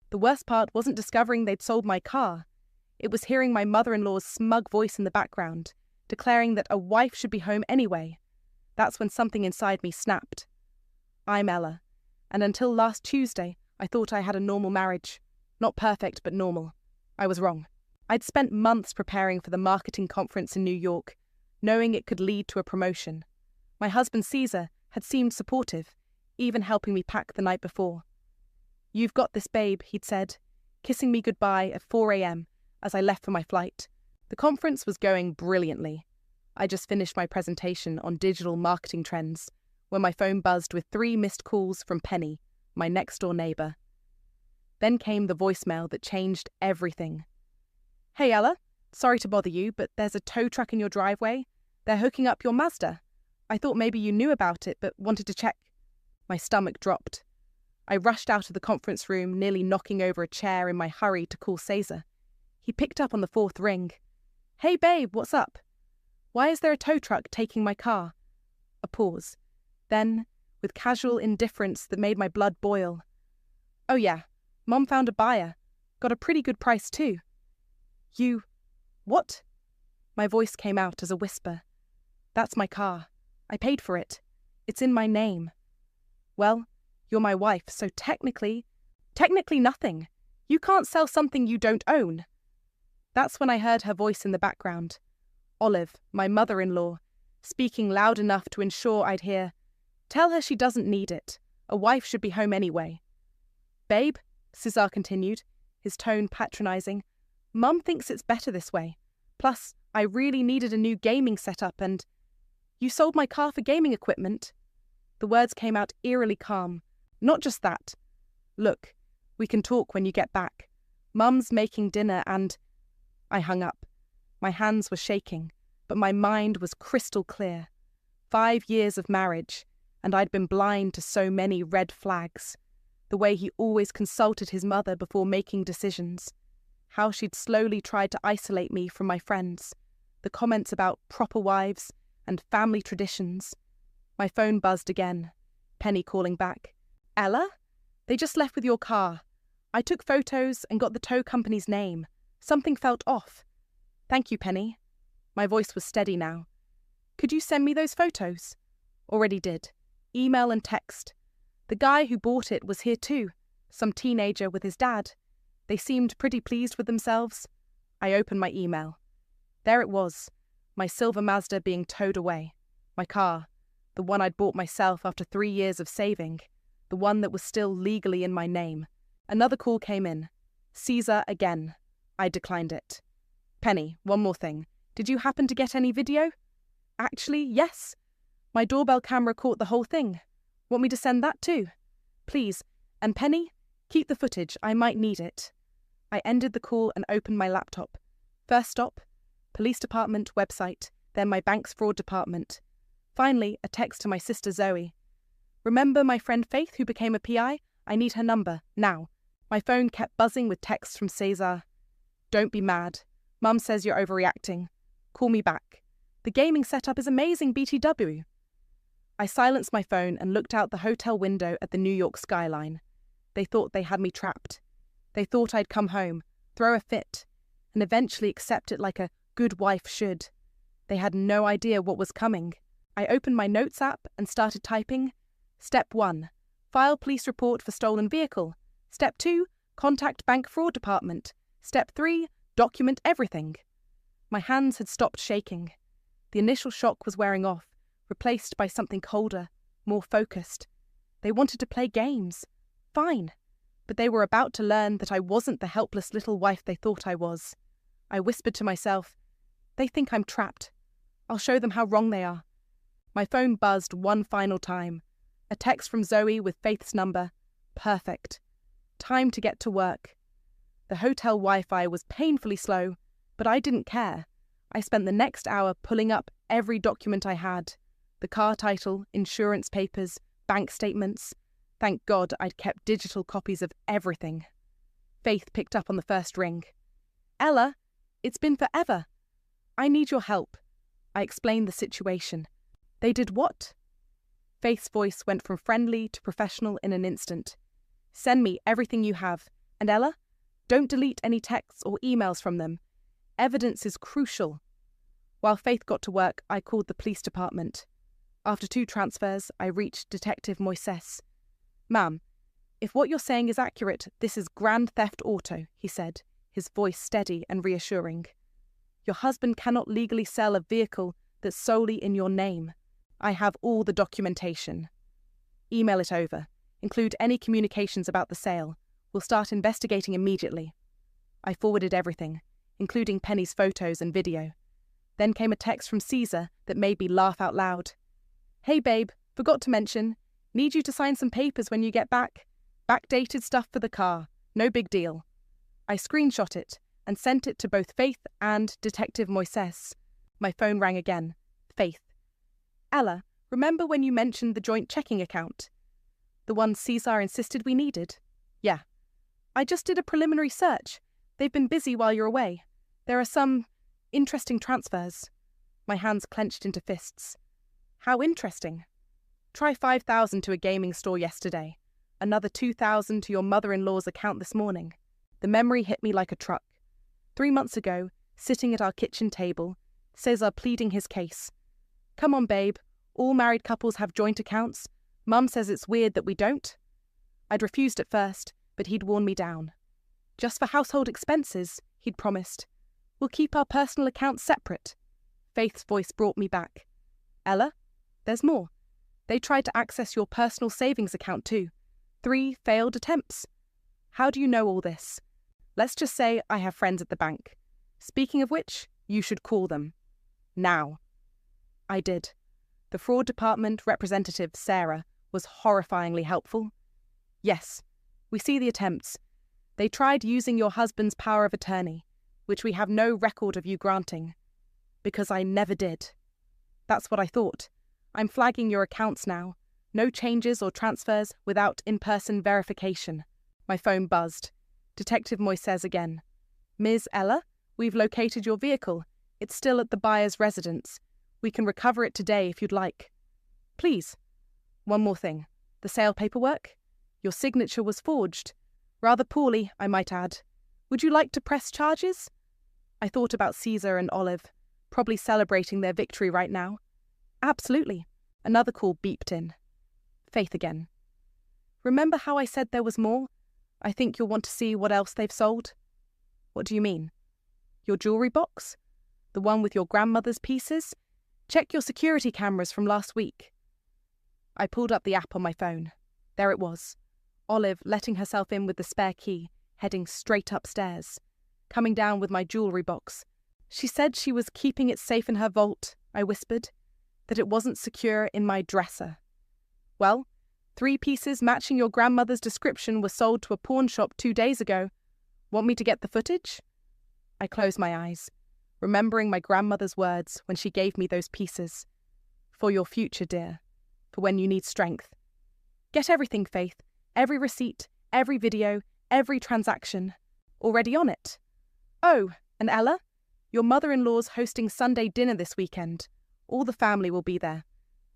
The worst part wasn't discovering they'd sold my car. It was hearing my mother-in-law's smug voice in the background, declaring that a wife should be home anyway. That's when something inside me snapped. I'm Ella, and until last Tuesday, I thought I had a normal marriage. Not perfect, but normal. I was wrong. I'd spent months preparing for the marketing conference in New York, knowing it could lead to a promotion. My husband Caesar had seemed supportive, even helping me pack the night before. "You've got this, babe," he'd said, kissing me goodbye at 4 a.m. as I left for my flight. The conference was going brilliantly. I just finished my presentation on digital marketing trends when my phone buzzed with 3 missed calls from Penny, my next-door neighbour. Then came the voicemail that changed everything. "Hey Ella, sorry to bother you, but there's a tow truck in your driveway. They're hooking up your Mazda. I thought maybe you knew about it, but wanted to check." My stomach dropped. I rushed out of the conference room, nearly knocking over a chair in my hurry to call Caesar. He picked up on the 4th ring. "Hey babe, what's up? Why is there a tow truck taking my car?" A pause. Then, with casual indifference that made my blood boil. "Oh yeah, Mom found a buyer. Got a pretty good price too." "You... what?" My voice came out as a whisper. "That's my car. I paid for it. It's in my name." "Well, you're my wife, so technically nothing. You can't sell something you don't own." That's when I heard her voice in the background. Olive, my mother-in-law, speaking loud enough to ensure I'd hear. "Tell her she doesn't need it. A wife should be home anyway." "Babe," Cesar continued, his tone patronizing, "Mum thinks it's better this way. Plus, I really needed a new gaming setup and—" "You sold my car for gaming equipment?" The words came out eerily calm. "Not just that. Look, we can talk when you get back. Mum's making dinner and—" I hung up. My hands were shaking, but my mind was crystal clear. 5 years of marriage, and I'd been blind to so many red flags. The way he always consulted his mother before making decisions. How she'd slowly tried to isolate me from my friends. The comments about proper wives and family traditions. My phone buzzed again. Penny calling back. "Ella? They just left with your car. I took photos and got the tow company's name. Something felt off." "Thank you, Penny." My voice was steady now. "Could you send me those photos?" "Already did. Email and text. The guy who bought it was here too. Some teenager with his dad. They seemed pretty pleased with themselves." I opened my email. There it was. My silver Mazda being towed away. My car. The one I'd bought myself after 3 years of saving. The one that was still legally in my name. Another call came in. Caesar again. I declined it. "Penny, one more thing. Did you happen to get any video?" "Actually, yes. My doorbell camera caught the whole thing. Want me to send that too?" "Please. And Penny, keep the footage. I might need it." I ended the call and opened my laptop. First stop, police department website, then my bank's fraud department. Finally, a text to my sister Zoe. "Remember my friend Faith who became a PI? I need her number, now." My phone kept buzzing with texts from Cesar. "Don't be mad. Mum says you're overreacting. Call me back. The gaming setup is amazing, BTW." I silenced my phone and looked out the hotel window at the New York skyline. They thought they had me trapped. They thought I'd come home, throw a fit, and eventually accept it like a good wife should. They had no idea what was coming. I opened my notes app and started typing. Step 1. File police report for stolen vehicle. Step 2. Contact bank fraud department. Step 3. Document everything. My hands had stopped shaking. The initial shock was wearing off, replaced by something colder, more focused. They wanted to play games. Fine. But they were about to learn that I wasn't the helpless little wife they thought I was. I whispered to myself, "They think I'm trapped. I'll show them how wrong they are." My phone buzzed one final time. A text from Zoe with Faith's number. Perfect. Time to get to work. The hotel Wi-Fi was painfully slow, but I didn't care. I spent the next hour pulling up every document I had. The car title, insurance papers, bank statements. Thank God I'd kept digital copies of everything. Faith picked up on the first ring. "Ella, it's been forever. I need your help." I explained the situation. "They did what?" Faith's voice went from friendly to professional in an instant. "Send me everything you have. And Ella, don't delete any texts or emails from them. Evidence is crucial. While Faith got to work, I called the police department. After 2 transfers, I reached Detective Moises. "Ma'am, if what you're saying is accurate, this is grand theft auto," he said, his voice steady and reassuring. "Your husband cannot legally sell a vehicle that's solely in your name. I have all the documentation." "Email it over. Include any communications about the sale. We'll start investigating immediately." I forwarded everything, including Penny's photos and video. Then came a text from Caesar that made me laugh out loud. "Hey babe, forgot to mention, need you to sign some papers when you get back. Backdated stuff for the car, no big deal." I screenshot it and sent it to both Faith and Detective Moises. My phone rang again. Faith. "Ella, remember when you mentioned the joint checking account? The one Caesar insisted we needed?" "Yeah. I just did a preliminary search. They've been busy while you're away. There are some interesting transfers." My hands clenched into fists. "How interesting?" "Try 5,000 to a gaming store yesterday. Another 2,000 to your mother-in-law's account this morning." The memory hit me like a truck. 3 months ago, sitting at our kitchen table, Cesar pleading his case. "Come on, babe. All married couples have joint accounts. Mum says it's weird that we don't." I'd refused at first, but he'd worn me down. "Just for household expenses," he'd promised. "We'll keep our personal accounts separate." Faith's voice brought me back. "Ella, there's more. They tried to access your personal savings account too. 3 failed attempts." "How do you know all this?" "Let's just say I have friends at the bank. Speaking of which, you should call them. Now." I did. The fraud department representative, Sarah, was horrifyingly helpful. "Yes, we see the attempts. They tried using your husband's power of attorney, which we have no record of you granting. Because I never did." "That's what I thought. I'm flagging your accounts now. No changes or transfers without in-person verification." My phone buzzed. Detective Moises again. "Ms. Ella, we've located your vehicle. It's still at the buyer's residence. We can recover it today if you'd like." "Please." "One more thing. The sale paperwork? Your signature was forged. Rather poorly, I might add. Would you like to press charges?" I thought about Caesar and Olive, probably celebrating their victory right now. "Absolutely." Another call beeped in. Faith again. "Remember how I said there was more? I think you'll want to see what else they've sold." "What do you mean?" "Your jewellery box? The one with your grandmother's pieces? Check your security cameras from last week." I pulled up the app on my phone. There it was. Olive letting herself in with the spare key, heading straight upstairs. Coming down with my jewellery box. "She said she was keeping it safe in her vault," I whispered. "That it wasn't secure in my dresser." "Well, 3 pieces matching your grandmother's description were sold to a pawn shop 2 days ago. Want me to get the footage?" I closed my eyes, remembering my grandmother's words when she gave me those pieces. "For your future, dear. For when you need strength." "Get everything, Faith. Every receipt, every video, every transaction. Already on it." "Oh, and Ella? Your mother-in-law's hosting Sunday dinner this weekend. All the family will be there.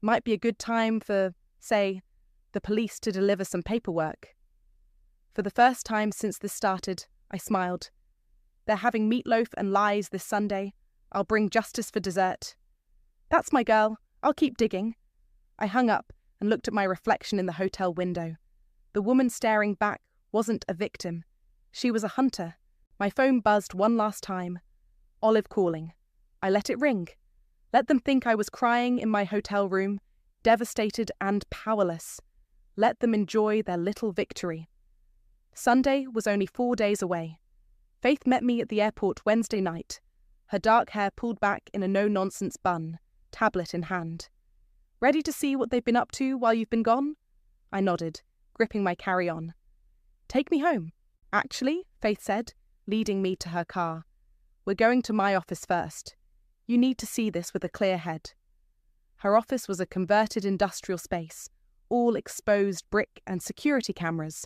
Might be a good time for, say, the police to deliver some paperwork." For the first time since this started, I smiled. "They're having meatloaf and lies this Sunday. I'll bring justice for dessert." "That's my girl. I'll keep digging." I hung up and looked at my reflection in the hotel window. The woman staring back wasn't a victim. She was a hunter. My phone buzzed one last time. Olive calling. I let it ring. Let them think I was crying in my hotel room, devastated and powerless. Let them enjoy their little victory. Sunday was only 4 days away. Faith met me at the airport Wednesday night, her dark hair pulled back in a no-nonsense bun, tablet in hand. "Ready to see what they've been up to while you've been gone?" I nodded, gripping my carry-on. "Take me home." "Actually," Faith said, leading me to her car. "We're going to my office first. You need to see this with a clear head." Her office was a converted industrial space, all exposed brick and security cameras.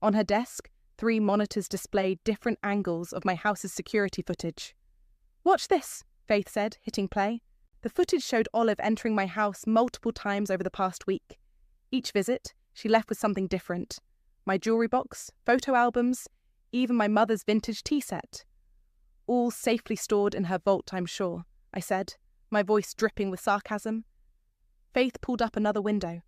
On her desk, 3 monitors displayed different angles of my house's security footage. "Watch this," Faith said, hitting play. The footage showed Olive entering my house multiple times over the past week. Each visit, she left with something different. My jewellery box, photo albums, even my mother's vintage tea set. All safely stored in her vault, I'm sure, I said, my voice dripping with sarcasm. Faith pulled up another window.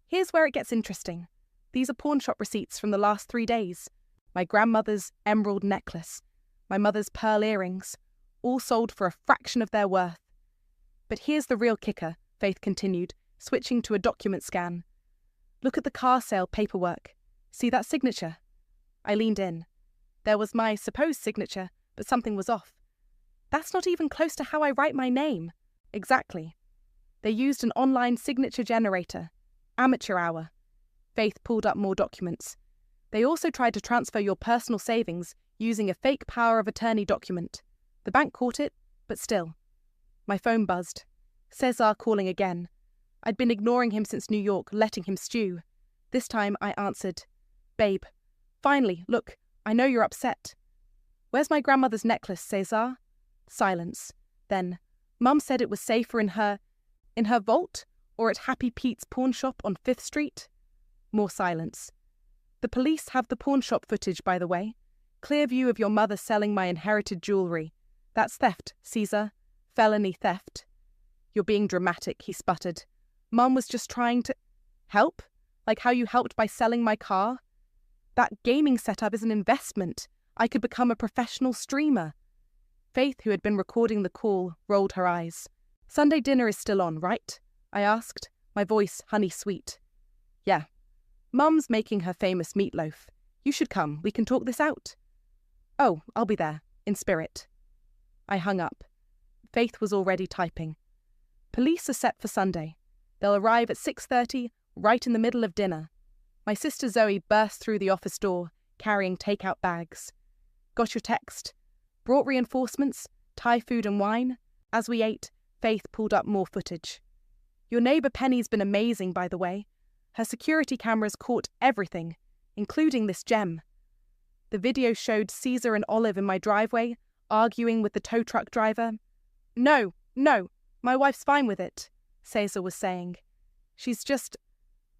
Here's where it gets interesting. These are pawnshop receipts from the last 3 days. My grandmother's emerald necklace, my mother's pearl earrings, all sold for a fraction of their worth. But here's the real kicker, Faith continued, switching to a document scan. Look at the car sale paperwork. See that signature? I leaned in. There was my supposed signature, but something was off. That's not even close to how I write my name. Exactly. They used an online signature generator. Amateur hour. Faith pulled up more documents. They also tried to transfer your personal savings using a fake power of attorney document. The bank caught it, but still. My phone buzzed. Cesar calling again. I'd been ignoring him since New York, letting him stew. This time I answered. Babe, finally, look, I know you're upset. Where's my grandmother's necklace, Cesar? Silence. Then, Mum said it was safer in her vault or at Happy Pete's pawn shop on 5th Street? More silence. The police have the pawn shop footage, by the way. Clear view of your mother selling my inherited jewellery. That's theft, Caesar. Felony theft. You're being dramatic, he sputtered. Mum was just trying to... Help? Like how you helped by selling my car? That gaming setup is an investment. I could become a professional streamer. Faith, who had been recording the call, rolled her eyes. Sunday dinner is still on, right? I asked, my voice honey-sweet. Yeah. Mum's making her famous meatloaf. You should come, we can talk this out. Oh, I'll be there, in spirit. I hung up. Faith was already typing. Police are set for Sunday. They'll arrive at 6:30, right in the middle of dinner. My sister Zoe burst through the office door, carrying takeout bags. Got your text. Brought reinforcements, Thai food and wine. As we ate, Faith pulled up more footage. Your neighbour Penny's been amazing, by the way. Her security cameras caught everything, including this gem. The video showed Caesar and Olive in my driveway, arguing with the tow truck driver. No, my wife's fine with it, Caesar was saying. She's just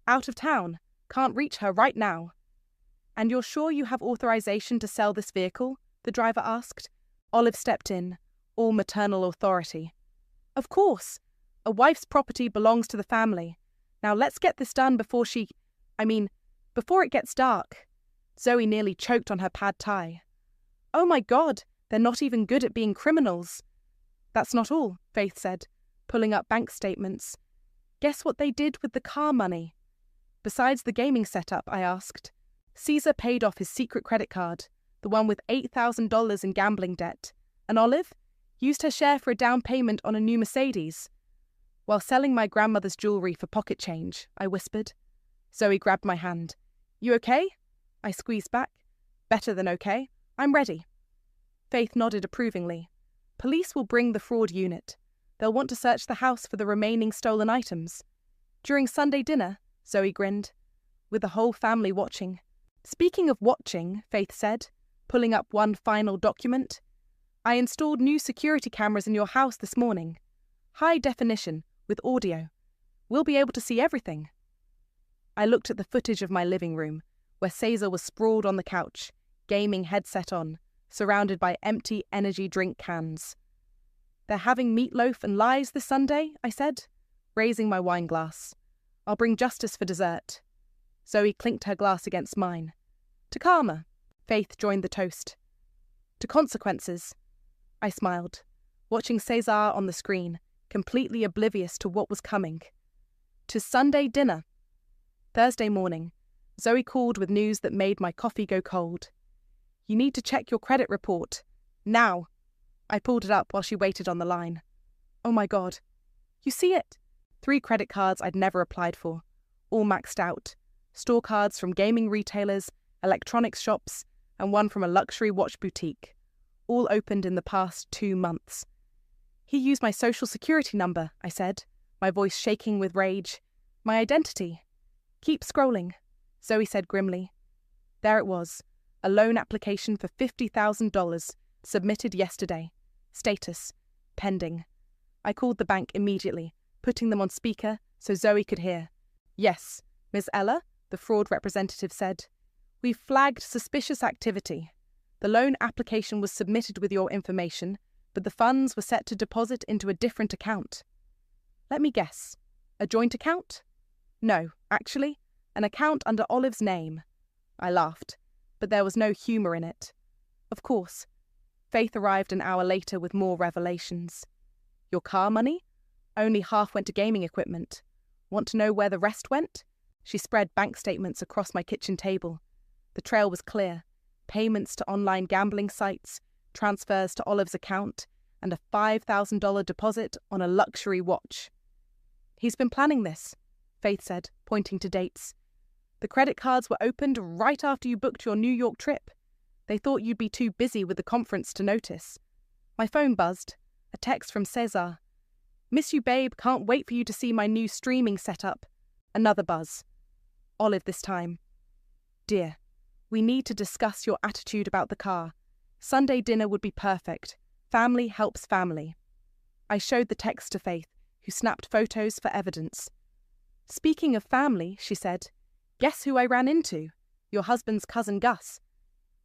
out of town. Can't reach her right now. And you're sure you have authorization to sell this vehicle? The driver asked. Olive stepped in, all maternal authority. Of course. A wife's property belongs to the family. Now let's get this done before it gets dark. Zoe nearly choked on her pad thai. Oh my God, they're not even good at being criminals. That's not all, Faith said, pulling up bank statements. Guess what they did with the car money? Besides the gaming setup, I asked. Caesar paid off his secret credit card, the one with $8,000 in gambling debt, and Olive used her share for a down payment on a new Mercedes. While selling my grandmother's jewellery for pocket change, I whispered. Zoe grabbed my hand. You okay? I squeezed back. Better than okay. I'm ready. Faith nodded approvingly. Police will bring the fraud unit. They'll want to search the house for the remaining stolen items. During Sunday dinner, Zoe grinned, with the whole family watching. Speaking of watching, Faith said, pulling up one final document, I installed new security cameras in your house this morning. High definition, with audio. We'll be able to see everything. I looked at the footage of my living room, where Caesar was sprawled on the couch, gaming headset on, surrounded by empty energy drink cans. They're having meatloaf and lies this Sunday, I said, raising my wine glass. I'll bring justice for dessert. Zoe clinked her glass against mine. To karma. Faith joined the toast. To consequences. I smiled, watching Cesar on the screen, completely oblivious to what was coming. To Sunday dinner. Thursday morning, Zoe called with news that made my coffee go cold. You need to check your credit report. Now. I pulled it up while she waited on the line. Oh my God. You see it? 3 credit cards I'd never applied for, all maxed out. Store cards from gaming retailers, electronics shops, and one from a luxury watch boutique, all opened in the past 2 months. He used my social security number, I said, my voice shaking with rage. My identity. Keep scrolling, Zoe said grimly. There it was, a loan application for $50,000, submitted yesterday. Status, pending. I called the bank immediately, putting them on speaker so Zoe could hear. Yes, Ms. Ella, the fraud representative said. We've flagged suspicious activity. The loan application was submitted with your information, but the funds were set to deposit into a different account. Let me guess. A joint account? No, actually, an account under Olive's name. I laughed, but there was no humour in it. Of course. Faith arrived an hour later with more revelations. Your car money? Only half went to gaming equipment. Want to know where the rest went? She spread bank statements across my kitchen table. The trail was clear. Payments to online gambling sites, transfers to Olive's account, and a $5,000 deposit on a luxury watch. He's been planning this, Faith said, pointing to dates. The credit cards were opened right after you booked your New York trip. They thought you'd be too busy with the conference to notice. My phone buzzed. A text from Cesar. Miss you, babe. Can't wait for you to see my new streaming setup. Another buzz. Olive this time. Dear, we need to discuss your attitude about the car. Sunday dinner would be perfect. Family helps family. I showed the text to Faith, who snapped photos for evidence. Speaking of family, she said, guess who I ran into? Your husband's cousin Gus.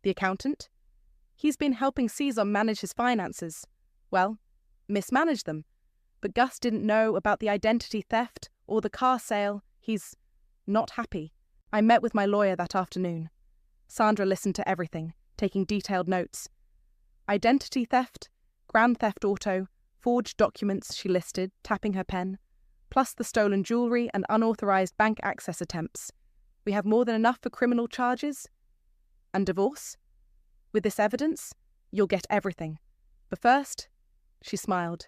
The accountant? He's been helping Cesar manage his finances. Well, mismanage them. But Gus didn't know about the identity theft or the car sale. He's not happy. I met with my lawyer that afternoon. Sandra listened to everything, taking detailed notes. Identity theft, grand theft auto, forged documents she listed, tapping her pen, plus the stolen jewellery and unauthorised bank access attempts. We have more than enough for criminal charges. And divorce? With this evidence, you'll get everything. But first, she smiled,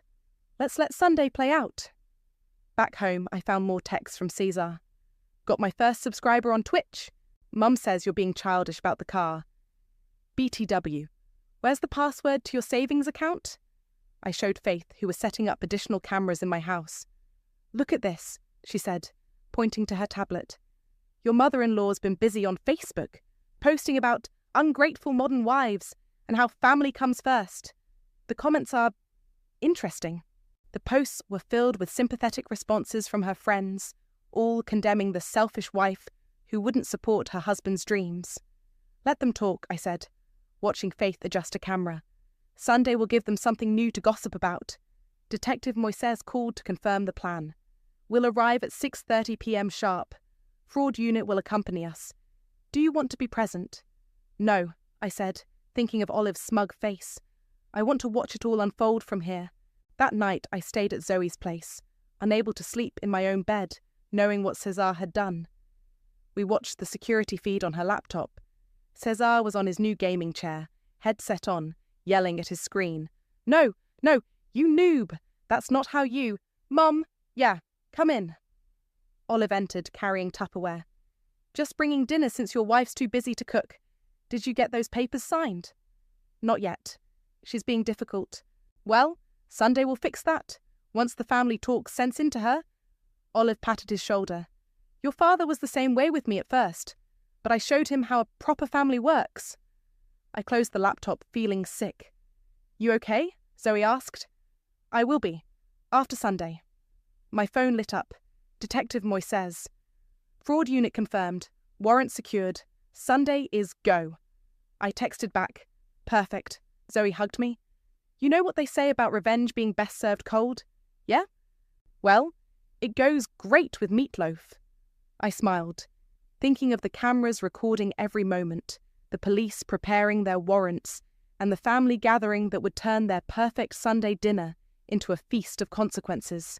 let's let Sunday play out. Back home, I found more texts from Cesar. Got my first subscriber on Twitch. Mum says you're being childish about the car. BTW. Where's the password to your savings account? I showed Faith, who was setting up additional cameras in my house. Look at this, she said, pointing to her tablet. Your mother-in-law's been busy on Facebook, posting about ungrateful modern wives and how family comes first. The comments are interesting. The posts were filled with sympathetic responses from her friends, all condemning the selfish wife who wouldn't support her husband's dreams. Let them talk, I said, watching Faith adjust a camera. Sunday will give them something new to gossip about. Detective Moises called to confirm the plan. We'll arrive at 6:30 p.m. sharp. Fraud unit will accompany us. Do you want to be present? No, I said, thinking of Olive's smug face. I want to watch it all unfold from here. That night I stayed at Zoe's place, unable to sleep in my own bed, knowing what Cesar had done. We watched the security feed on her laptop. Cesar was on his new gaming chair, headset on, yelling at his screen. No, you noob! That's not how you... Mum, yeah, come in. Olive entered, carrying Tupperware. Just bringing dinner since your wife's too busy to cook. Did you get those papers signed? Not yet. She's being difficult. Well, Sunday will fix that. Once the family talks sense into her. Olive patted his shoulder. Your father was the same way with me at first, but I showed him how a proper family works. I closed the laptop, feeling sick. You okay? Zoe asked. I will be. After Sunday. My phone lit up. Detective Moises. Fraud unit confirmed. Warrant secured. Sunday is go. I texted back. Perfect. Zoe hugged me. You know what they say about revenge being best served cold? Yeah? Well, it goes great with meatloaf. I smiled, thinking of the cameras recording every moment, the police preparing their warrants, and the family gathering that would turn their perfect Sunday dinner into a feast of consequences.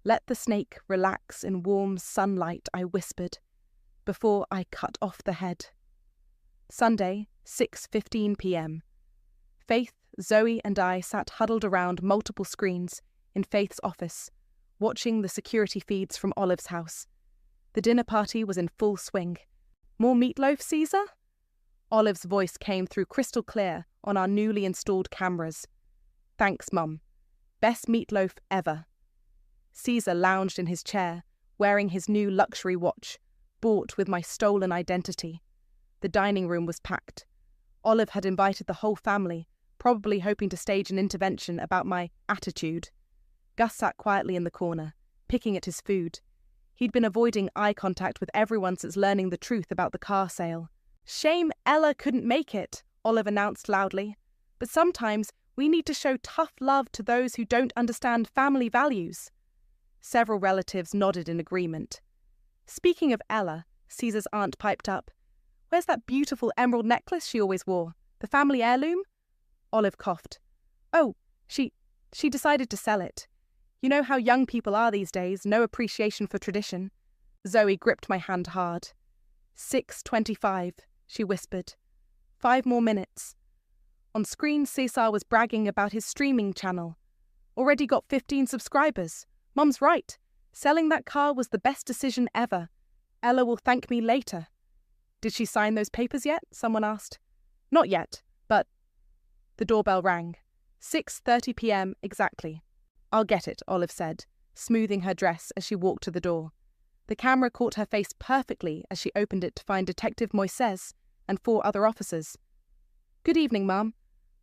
Let the snake relax in warm sunlight, I whispered, before I cut off the head. Sunday, 6:15 p.m. Faith, Zoe and I sat huddled around multiple screens in Faith's office, watching the security feeds from Olive's house. The dinner party was in full swing. More meatloaf, Cesar? Olive's voice came through crystal clear on our newly installed cameras. Thanks, Mum. Best meatloaf ever. Cesar lounged in his chair, wearing his new luxury watch, bought with my stolen identity. The dining room was packed. Olive had invited the whole family, probably hoping to stage an intervention about my attitude. Gus sat quietly in the corner, picking at his food. He'd been avoiding eye contact with everyone since learning the truth about the car sale. Shame Ella couldn't make it, Olive announced loudly. But sometimes we need to show tough love to those who don't understand family values. Several relatives nodded in agreement. Speaking of Ella, Caesar's aunt piped up. Where's that beautiful emerald necklace she always wore? The family heirloom? Olive coughed. Oh, she decided to sell it. You know how young people are these days, no appreciation for tradition. Zoe gripped my hand hard. 6:25, she whispered. 5 more minutes. On screen, Cesar was bragging about his streaming channel. Already got 15 subscribers. Mum's right. Selling that car was the best decision ever. Ella will thank me later. Did she sign those papers yet? Someone asked. Not yet, but... The doorbell rang. 6:30 p.m. exactly. I'll get it, Olive said, smoothing her dress as she walked to the door. The camera caught her face perfectly as she opened it to find Detective Moises and 4 other officers. Good evening, Ma'am.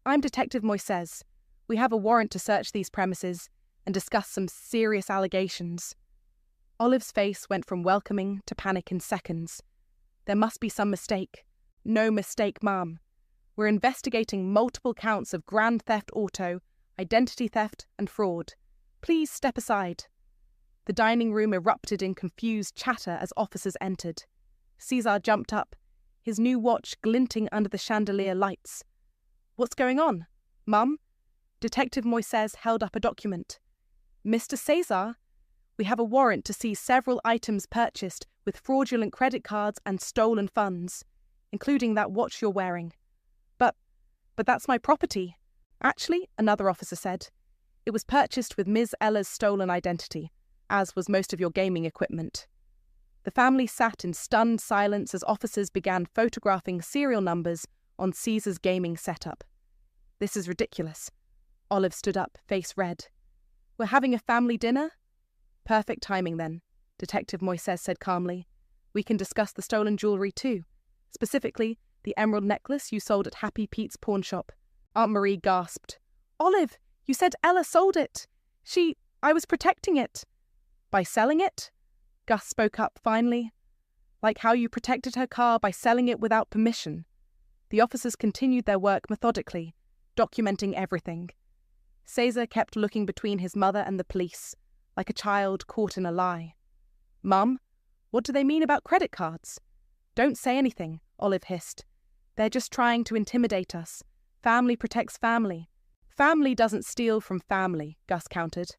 I'm Detective Moises. We have a warrant to search these premises and discuss some serious allegations. Olive's face went from welcoming to panic in seconds. There must be some mistake. No mistake, Ma'am. We're investigating multiple counts of grand theft auto, identity theft, and fraud. Please step aside. The dining room erupted in confused chatter as officers entered. Cesar jumped up, his new watch glinting under the chandelier lights. What's going on? Mum? Detective Moises held up a document. Mr. Cesar, we have a warrant to seize several items purchased with fraudulent credit cards and stolen funds, including that watch you're wearing. But that's my property. Actually, another officer said, it was purchased with Ms. Ella's stolen identity, as was most of your gaming equipment. The family sat in stunned silence as officers began photographing serial numbers on Caesar's gaming setup. This is ridiculous. Olive stood up, face red. We're having a family dinner? Perfect timing then, Detective Moises said calmly. We can discuss the stolen jewellery too. Specifically, the emerald necklace you sold at Happy Pete's pawn shop. Aunt Marie gasped. Olive, you said Ella sold it. I was protecting it. By selling it? Gus spoke up finally. Like how you protected her car by selling it without permission. The officers continued their work methodically, documenting everything. Cesar kept looking between his mother and the police, like a child caught in a lie. Mum, what do they mean about credit cards? Don't say anything, Olive hissed. They're just trying to intimidate us. Family protects family. Family doesn't steal from family, Gus countered.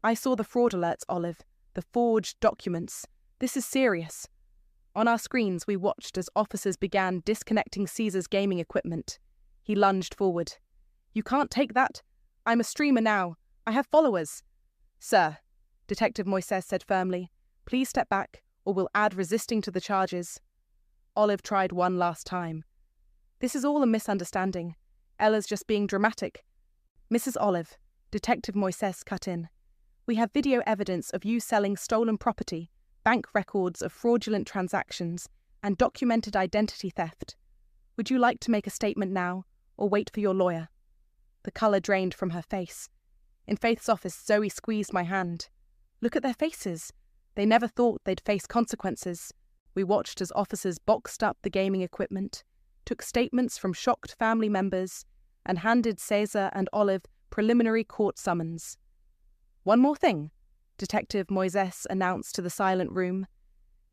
I saw the fraud alerts, Olive. The forged documents. This is serious. On our screens, we watched as officers began disconnecting Caesar's gaming equipment. He lunged forward. You can't take that. I'm a streamer now. I have followers. Sir, Detective Moises said firmly, please step back or we'll add resisting to the charges. Olive tried one last time. This is all a misunderstanding. Ella's just being dramatic. Mrs. Olive, Detective Moises cut in. We have video evidence of you selling stolen property, bank records of fraudulent transactions, and documented identity theft. Would you like to make a statement now, or wait for your lawyer? The colour drained from her face. In Faith's office, Zoe squeezed my hand. Look at their faces. They never thought they'd face consequences. We watched as officers boxed up the gaming equipment, took statements from shocked family members, and handed Cesar and Olive preliminary court summons. One more thing, Detective Moises announced to the silent room.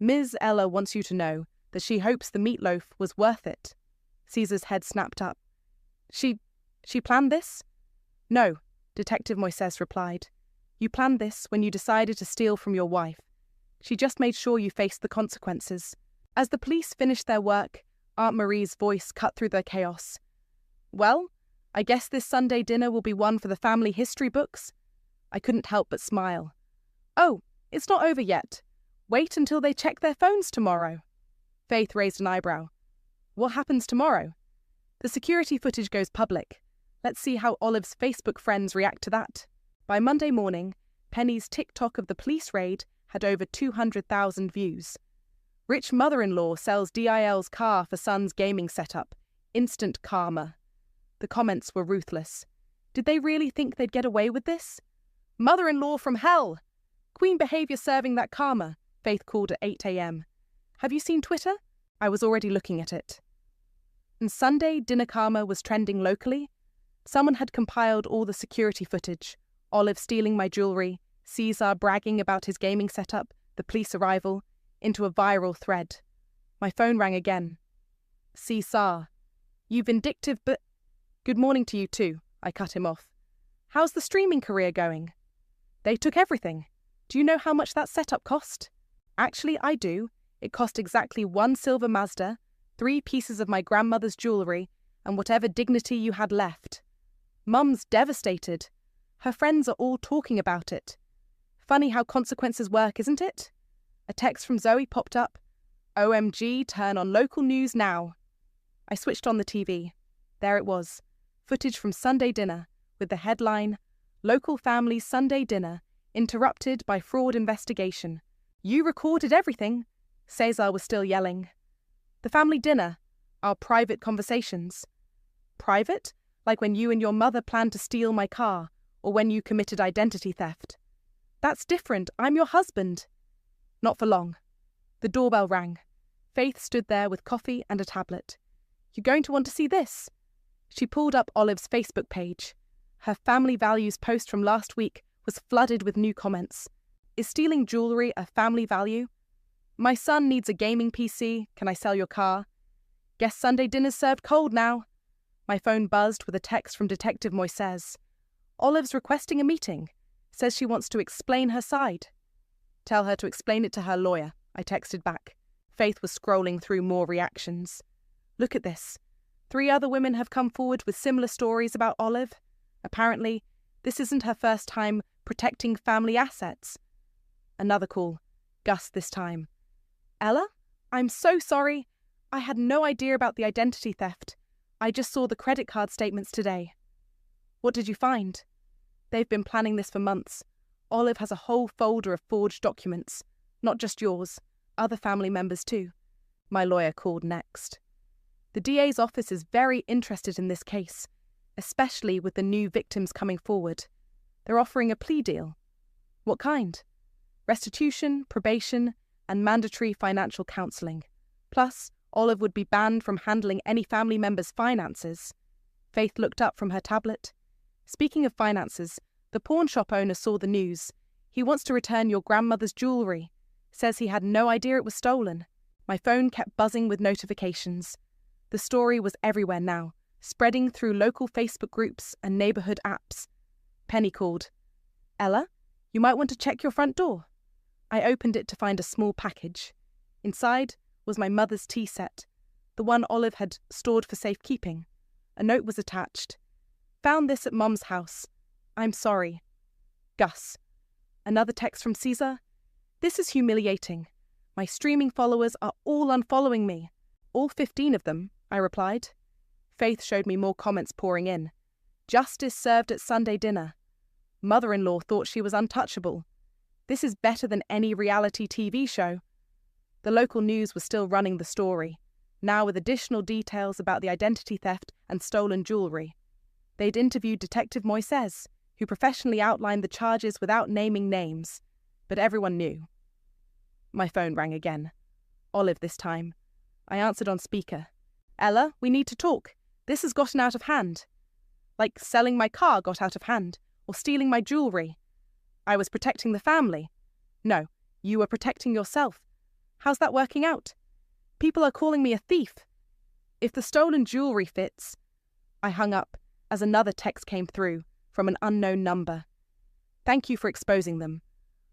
Ms. Ella wants you to know that she hopes the meatloaf was worth it. Caesar's head snapped up. She planned this? No, Detective Moises replied. You planned this when you decided to steal from your wife. She just made sure you faced the consequences. As the police finished their work, Aunt Marie's voice cut through the chaos. Well, I guess this Sunday dinner will be one for the family history books. I couldn't help but smile. Oh, it's not over yet. Wait until they check their phones tomorrow. Faith raised an eyebrow. What happens tomorrow? The security footage goes public. Let's see how Olive's Facebook friends react to that. By Monday morning, Penny's TikTok of the police raid had over 200,000 views. Rich mother-in-law sells DIL's car for son's gaming setup. Instant karma. The comments were ruthless. Did they really think they'd get away with this? Mother-in-law from hell! Queen behaviour serving that karma, Faith called at 8 a.m. Have you seen Twitter? I was already looking at it. And Sunday dinner karma was trending locally. Someone had compiled all the security footage: Olive stealing my jewelry, Caesar bragging about his gaming setup, the police arrival, into a viral thread. My phone rang again. Caesar, you vindictive but... Good morning to you too, I cut him off. How's the streaming career going? They took everything. Do you know how much that setup cost? Actually, I do. It cost exactly 1 silver Mazda, 3 pieces of my grandmother's jewellery, and whatever dignity you had left. Mum's devastated. Her friends are all talking about it. Funny how consequences work, isn't it? A text from Zoe popped up. OMG, turn on local news now. I switched on the TV. There it was. Footage from Sunday dinner, with the headline, Local Family's Sunday Dinner, Interrupted by Fraud Investigation. You recorded everything. Cesar was still yelling. The family dinner. Our private conversations. Private? Like when you and your mother planned to steal my car, or when you committed identity theft. That's different. I'm your husband. Not for long. The doorbell rang. Faith stood there with coffee and a tablet. You're going to want to see this. She pulled up Olive's Facebook page. Her family values post from last week was flooded with new comments. Is stealing jewellery a family value? My son needs a gaming PC. Can I sell your car? Guess Sunday dinner's served cold now. My phone buzzed with a text from Detective Moises. Olive's requesting a meeting. Says she wants to explain her side. Tell her to explain it to her lawyer, I texted back. Faith was scrolling through more reactions. Look at this. 3 other women have come forward with similar stories about Olive. Apparently, this isn't her first time protecting family assets. Another call. Gus this time. Ella? I'm so sorry. I had no idea about the identity theft. I just saw the credit card statements today. What did you find? They've been planning this for months. Olive has a whole folder of forged documents. Not just yours. Other family members too. My lawyer called next. The DA's office is very interested in this case, especially with the new victims coming forward. They're offering a plea deal. What kind? Restitution, probation, and mandatory financial counselling. Plus, Olive would be banned from handling any family member's finances. Faith looked up from her tablet. Speaking of finances, the pawn shop owner saw the news. He wants to return your grandmother's jewellery. Says he had no idea it was stolen. My phone kept buzzing with notifications. The story was everywhere now, spreading through local Facebook groups and neighbourhood apps. Penny called. Ella, you might want to check your front door. I opened it to find a small package. Inside was my mother's tea set, the one Olive had stored for safekeeping. A note was attached. Found this at Mum's house. I'm sorry. Gus. Another text from Caesar. This is humiliating. My streaming followers are all unfollowing me. All 15 of them, I replied. Faith showed me more comments pouring in. Justice served at Sunday dinner. Mother-in-law thought she was untouchable. This is better than any reality TV show. The local news was still running the story, now with additional details about the identity theft and stolen jewellery. They'd interviewed Detective Moises, who professionally outlined the charges without naming names, but everyone knew. My phone rang again. Olive this time. I answered on speaker. Ella, we need to talk. This has gotten out of hand. Like selling my car got out of hand, or stealing my jewellery. I was protecting the family. No, you were protecting yourself. How's that working out? People are calling me a thief. If the stolen jewellery fits... I hung up as another text came through from an unknown number. Thank you for exposing them.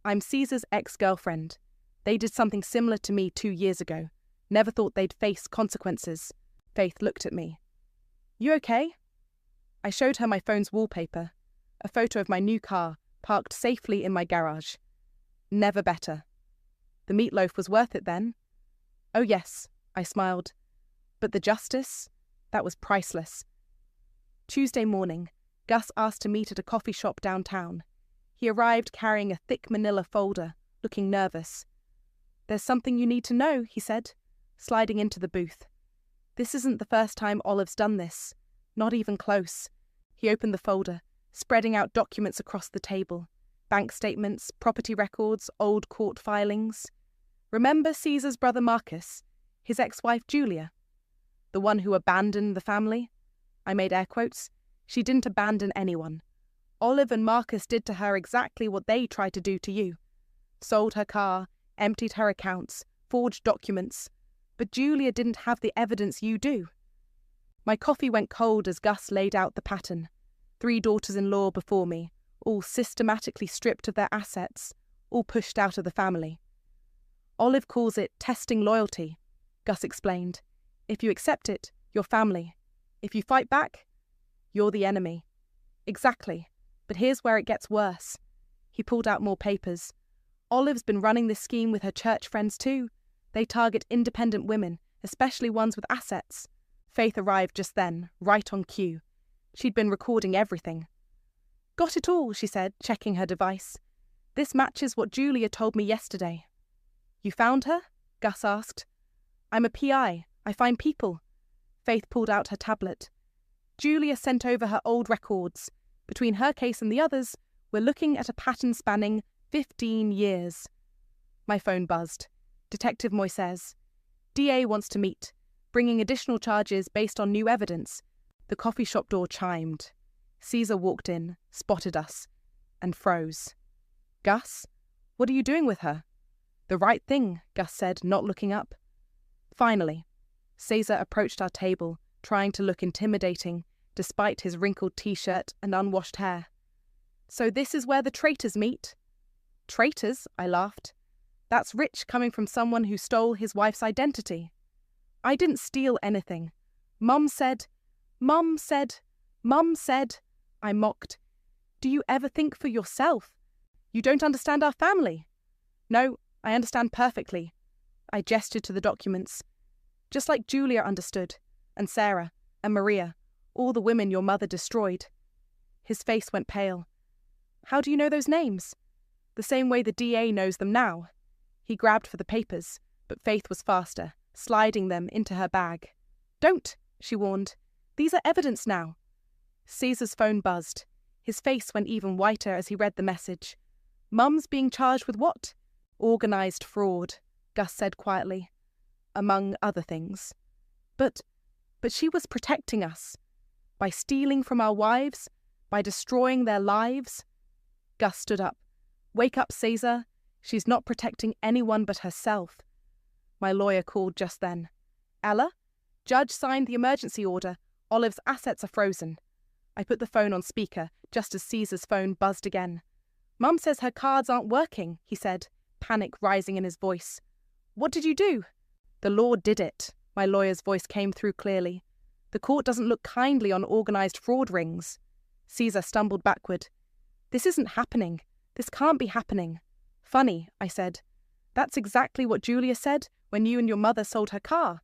I'm Caesar's ex-girlfriend. They did something similar to me 2 years ago. Never thought they'd face consequences. Faith looked at me. You okay? I showed her my phone's wallpaper, a photo of my new car parked safely in my garage. Never better. The meatloaf was worth it then. Oh yes, I smiled. But the justice? That was priceless. Tuesday morning, Gus asked to meet at a coffee shop downtown. He arrived carrying a thick manila folder, looking nervous. There's something you need to know, he said, sliding into the booth. This isn't the first time Olive's done this. Not even close. He opened the folder, spreading out documents across the table. Bank statements, property records, old court filings. Remember Caesar's brother Marcus? His ex-wife Julia? The one who abandoned the family? I made air quotes. She didn't abandon anyone. Olive and Marcus did to her exactly what they tried to do to you. Sold her car, emptied her accounts, forged documents. But Julia didn't have the evidence you do. My coffee went cold as Gus laid out the pattern. 3 daughters-in-law before me, all systematically stripped of their assets, all pushed out of the family. Olive calls it testing loyalty, Gus explained. If you accept it, you're family. If you fight back, you're the enemy. Exactly. But here's where it gets worse. He pulled out more papers. Olive's been running this scheme with her church friends too. They target independent women, especially ones with assets. Faith arrived just then, right on cue. She'd been recording everything. Got it all, she said, checking her device. This matches what Julia told me yesterday. You found her? Gus asked. I'm a PI. I find people. Faith pulled out her tablet. Julia sent over her old records. Between her case and the others, we're looking at a pattern spanning 15 years. My phone buzzed. Detective Moises. DA wants to meet, bringing additional charges based on new evidence. The coffee shop door chimed. Caesar walked in, spotted us, and froze. Gus, what are you doing with her? The right thing, Gus said, not looking up. Finally, Caesar approached our table, trying to look intimidating, despite his wrinkled t-shirt and unwashed hair. So this is where the traitors meet? Traitors? I laughed. That's rich coming from someone who stole his wife's identity. I didn't steal anything. Mum said, I mocked. Do you ever think for yourself? You don't understand our family. No, I understand perfectly. I gestured to the documents. Just like Julia understood, and Sarah, and Maria, all the women your mother destroyed. His face went pale. How do you know those names? The same way the DA knows them now. He grabbed for the papers, but Faith was faster, sliding them into her bag. Don't, she warned. These are evidence now. Caesar's phone buzzed. His face went even whiter as he read the message. Mum's being charged with what? Organised fraud, Gus said quietly. Among other things. But she was protecting us. By stealing from our wives? By destroying their lives? Gus stood up. Wake up, Caesar. She's not protecting anyone but herself. My lawyer called just then. Ella? Judge signed the emergency order. Olive's assets are frozen. I put the phone on speaker, just as Caesar's phone buzzed again. Mum says her cards aren't working, he said, panic rising in his voice. What did you do? The law did it, my lawyer's voice came through clearly. The court doesn't look kindly on organised fraud rings. Caesar stumbled backward. This isn't happening. This can't be happening. Funny, I said. That's exactly what Julia said when you and your mother sold her car.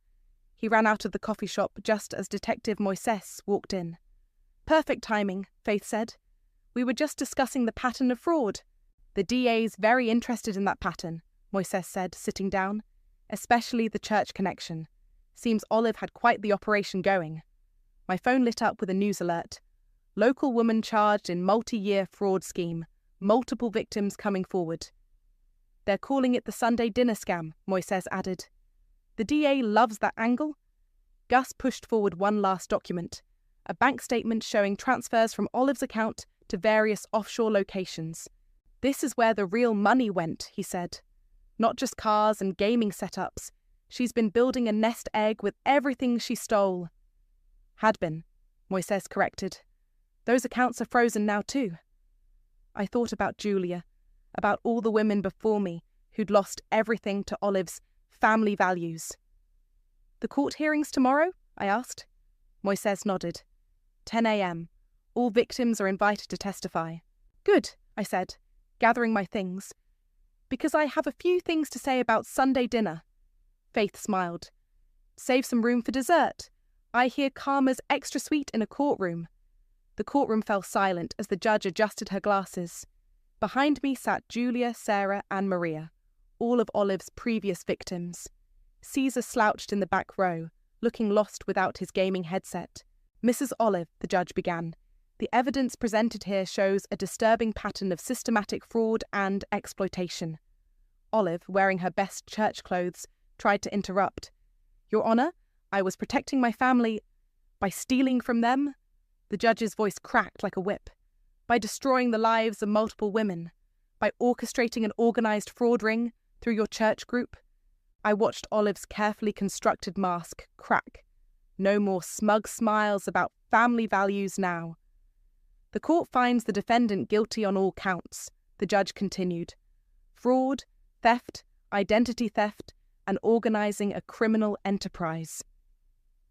He ran out of the coffee shop just as Detective Moises walked in. Perfect timing, Faith said. We were just discussing the pattern of fraud. The DA's very interested in that pattern, Moises said, sitting down. Especially the church connection. Seems Olive had quite the operation going. My phone lit up with a news alert. Local woman charged in multi-year fraud scheme. Multiple victims coming forward. They're calling it the Sunday dinner scam, Moises added. The DA loves that angle. Gus pushed forward one last document. A bank statement showing transfers from Olive's account to various offshore locations. This is where the real money went, he said. Not just cars and gaming setups. She's been building a nest egg with everything she stole. Had been, Moises corrected. Those accounts are frozen now too. I thought about Julia, about all the women before me who'd lost everything to Olive's family values. The court hearings tomorrow? I asked. Moises nodded. 10 a.m. All victims are invited to testify. Good, I said, gathering my things. Because I have a few things to say about Sunday dinner. Faith smiled. Save some room for dessert. I hear karma's extra sweet in a courtroom. The courtroom fell silent as the judge adjusted her glasses. Behind me sat Julia, Sarah, and Maria, all of Olive's previous victims. Caesar slouched in the back row, looking lost without his gaming headset. Mrs. Olive, the judge began, the evidence presented here shows a disturbing pattern of systematic fraud and exploitation. Olive, wearing her best church clothes, tried to interrupt. Your Honour, I was protecting my family by stealing from them. The judge's voice cracked like a whip. By destroying the lives of multiple women. By orchestrating an organized fraud ring through your church group. I watched Olive's carefully constructed mask crack. No more smug smiles about family values now. The court finds the defendant guilty on all counts, the judge continued. Fraud, theft, identity theft, and organizing a criminal enterprise.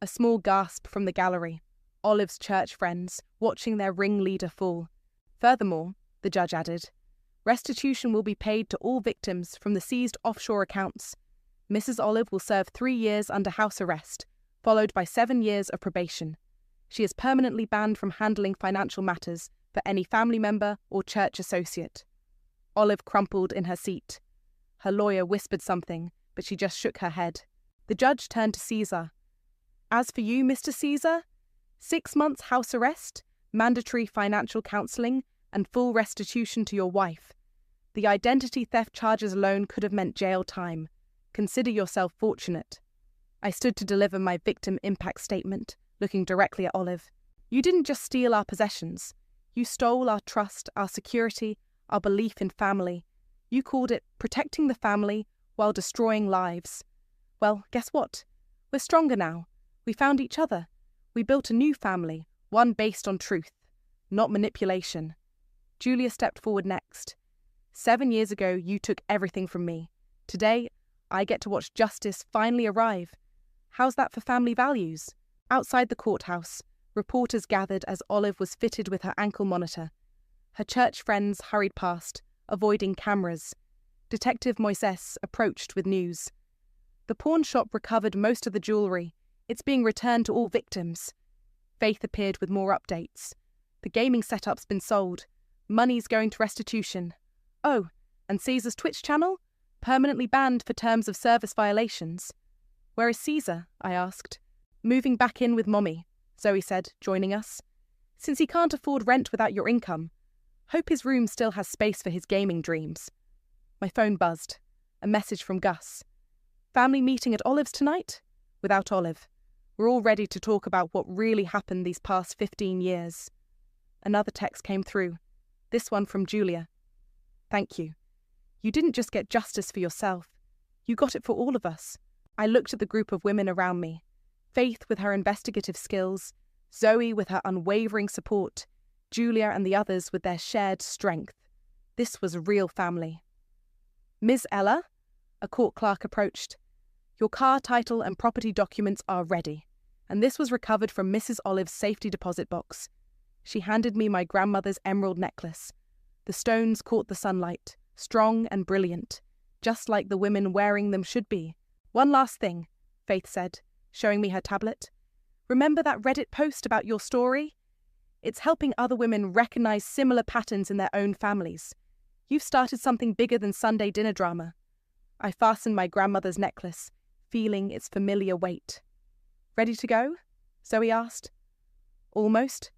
A small gasp from the gallery. Olive's church friends, watching their ringleader fall. Furthermore, the judge added, restitution will be paid to all victims from the seized offshore accounts. Mrs. Olive will serve 3 years under house arrest, followed by 7 years of probation. She is permanently banned from handling financial matters for any family member or church associate. Olive crumpled in her seat. Her lawyer whispered something, but she just shook her head. The judge turned to Caesar. As for you, Mr. Caesar, 6 months house arrest, mandatory financial counselling, and full restitution to your wife. The identity theft charges alone could have meant jail time. Consider yourself fortunate. I stood to deliver my victim impact statement, looking directly at Olive. You didn't just steal our possessions. You stole our trust, our security, our belief in family. You called it protecting the family while destroying lives. Well, guess what? We're stronger now. We found each other. We built a new family, one based on truth, not manipulation. Julia stepped forward next. 7 years ago, you took everything from me. Today, I get to watch justice finally arrive. How's that for family values? Outside the courthouse, reporters gathered as Olive was fitted with her ankle monitor. Her church friends hurried past, avoiding cameras. Detective Moises approached with news. The pawn shop recovered most of the jewellery. It's being returned to all victims. Faith appeared with more updates. The gaming setup's been sold. Money's going to restitution. Oh, and Caesar's Twitch channel? Permanently banned for terms of service violations. Where is Caesar? I asked. Moving back in with Mommy, Zoe said, joining us. Since he can't afford rent without your income, hope his room still has space for his gaming dreams. My phone buzzed. A message from Gus. Family meeting at Olive's tonight? Without Olive. We're all ready to talk about what really happened these past 15 years. Another text came through. This one from Julia. Thank you. You didn't just get justice for yourself. You got it for all of us. I looked at the group of women around me. Faith with her investigative skills, Zoe with her unwavering support, Julia and the others with their shared strength. This was real family. Ms. Ella, a court clerk approached. Your car title and property documents are ready, and this was recovered from Mrs. Olive's safety deposit box. She handed me my grandmother's emerald necklace. The stones caught the sunlight, strong and brilliant, just like the women wearing them should be. One last thing, Faith said, showing me her tablet. Remember that Reddit post about your story? It's helping other women recognize similar patterns in their own families. You've started something bigger than Sunday dinner drama. I fastened my grandmother's necklace, feeling its familiar weight. Ready to go? Zoe asked. Almost.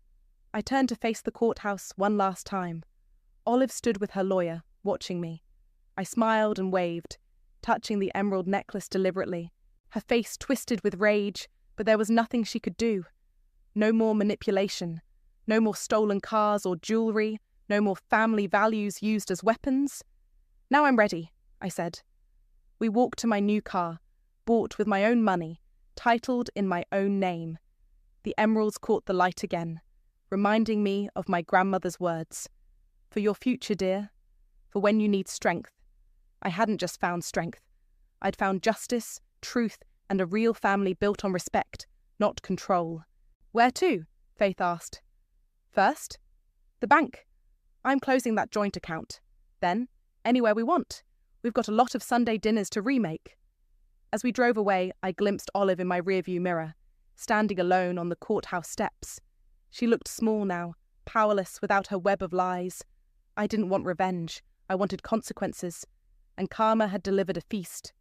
I turned to face the courthouse one last time. Olive stood with her lawyer, watching me. I smiled and waved, touching the emerald necklace deliberately. Her face twisted with rage, but there was nothing she could do. No more manipulation. No more stolen cars or jewellery. No more family values used as weapons. Now I'm ready, I said. We walked to my new car, bought with my own money, titled in my own name. The emeralds caught the light again, reminding me of my grandmother's words. For your future, dear. For when you need strength. I hadn't just found strength. I'd found justice, truth, and a real family built on respect, not control. Where to? Faith asked. First, the bank. I'm closing that joint account. Then, anywhere we want. We've got a lot of Sunday dinners to remake. As we drove away, I glimpsed Olive in my rearview mirror, standing alone on the courthouse steps. She looked small now, powerless without her web of lies. I didn't want revenge. I wanted consequences. And karma had delivered a feast.